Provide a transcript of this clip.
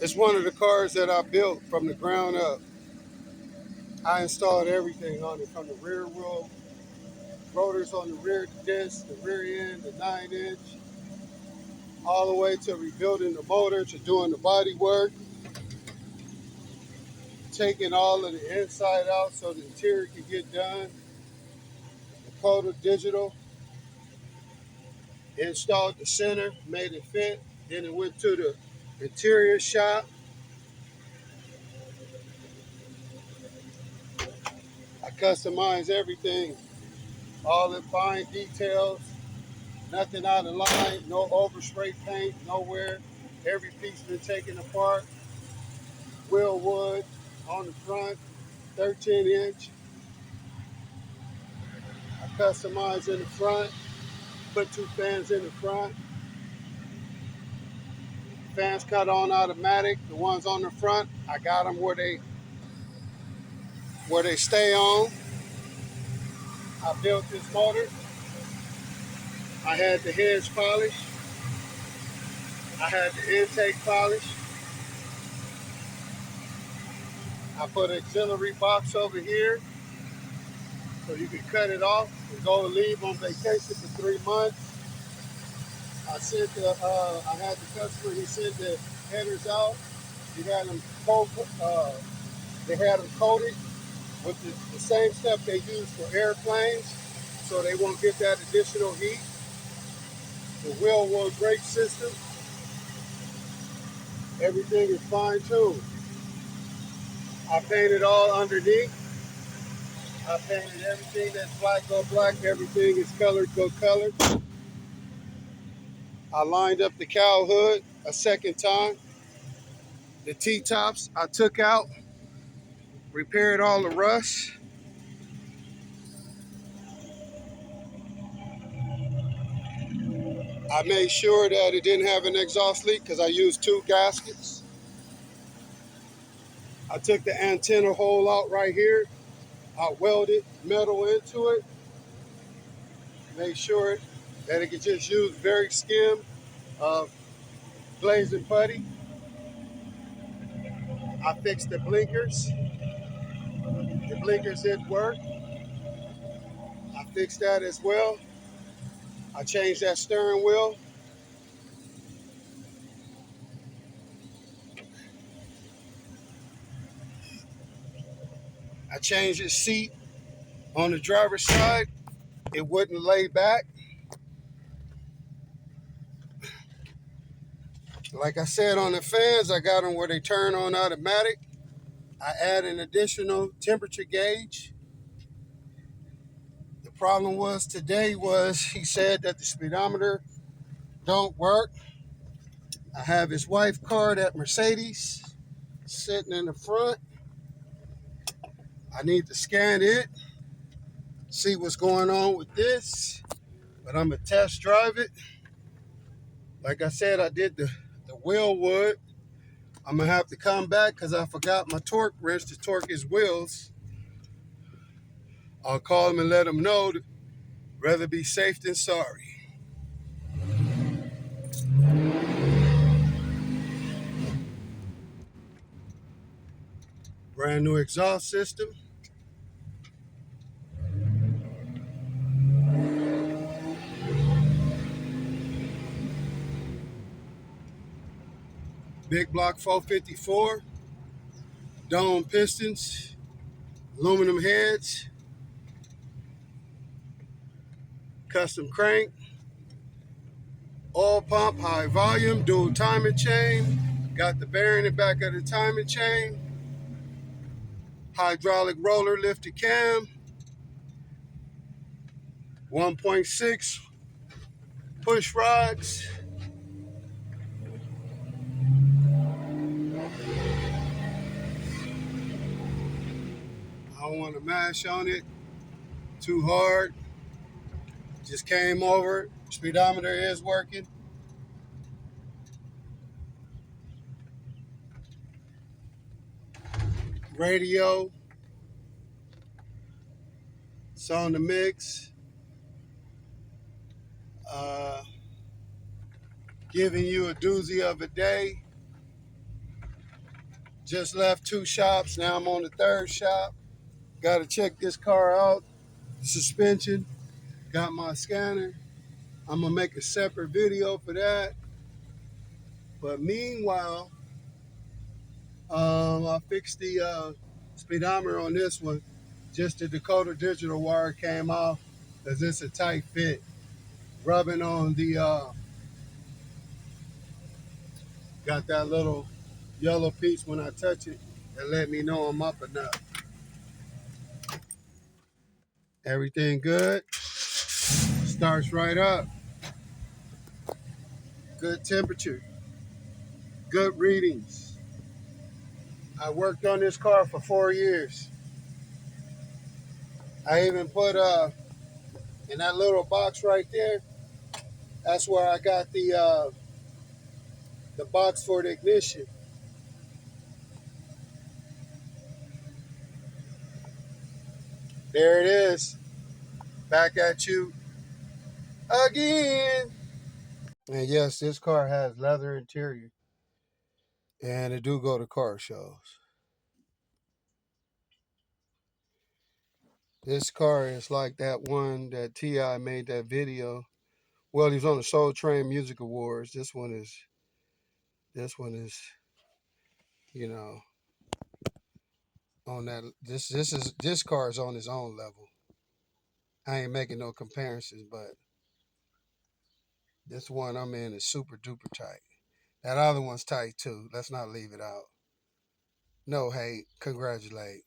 It's one of the cars that I built from the ground up. I installed everything on it, from the rear wheel rotors on the rear disc, the rear end, the 9-inch, all the way to rebuilding the motor, to doing the body work, taking all of the inside out so the interior can get done, the Coda digital, installed the center, made it fit, then it went to the interior shop. I customized everything, all the fine details, nothing out of line, no overspray paint, nowhere. Every piece been taken apart. Wheel wood on the front, 13-inch. I customized in the front, put 2 fans in the front. Fans cut on automatic. The ones on the front, I got them where they stay on. I built this motor. I had the heads polished. I had the intake polished. I put an auxiliary box over here so you can cut it off and go and leave on vacation for 3 months. I had the customer, he sent the headers out. He had them they had them coated with the same stuff they use for airplanes, so they won't get that additional heat. The wheel well brake system, everything is fine tuned. I painted all underneath. I painted everything that's black go black, everything is colored go colored. I lined up the cowl hood a second time. The T-tops I took out, repaired all the rust. I made sure that it didn't have an exhaust leak because I used 2 gaskets. I took the antenna hole out right here. I welded metal into it. Made sure that it could just use very skim glazing putty. I fixed the blinkers. The blinkers didn't work. I fixed that as well. I changed that steering wheel. I changed the seat on the driver's side. It wouldn't lay back. Like I said, on the fans, I got them where they turn on automatic. I add an additional temperature gauge. The problem was today was he said that the speedometer don't work. I have his wife card at Mercedes sitting in the front. I need to scan it, see what's going on with this, but I'm gonna test drive it. Like I said, I did the wheel wood. I'm gonna have to come back because I forgot my torque wrench to torque his wheels. I'll call him and let him know that rather be safe than sorry. Brand new exhaust system. Big block 454. Dome pistons. Aluminum heads. Custom crank. Oil pump, high volume, dual timing chain. Got the bearing in the back of the timing chain. Hydraulic roller lifted cam. 1.6 push rods. I don't want to mash on it too hard. Just came over. Speedometer is working. Radio. It's on the mix. Giving you a doozy of a day. Just left 2 shops. Now I'm on the 3rd shop. Got to check this car out. Suspension. Got my scanner. I'm going to make a separate video for that. But meanwhile, I fixed the speedometer on this one. Just the Dakota digital wire came off because it's a tight fit. Rubbing on the, got that little yellow piece when I touch it. That let me know I'm up enough. Everything good. Starts right up. Good temperature. Good readings. I worked on this car for 4 years. I even put in that little box right there. That's where I got the box for the ignition. There it is. Back at you again. And yes, this car has leather interior. And it do go to car shows. This car is like that one that T.I. made that video. Well, he's on the Soul Train Music Awards. This one is, you know, on that. This car is on its own level. I ain't making no comparisons, but this one I'm in is super duper tight. That other one's tight too. Let's not leave it out. No hate. Congratulate.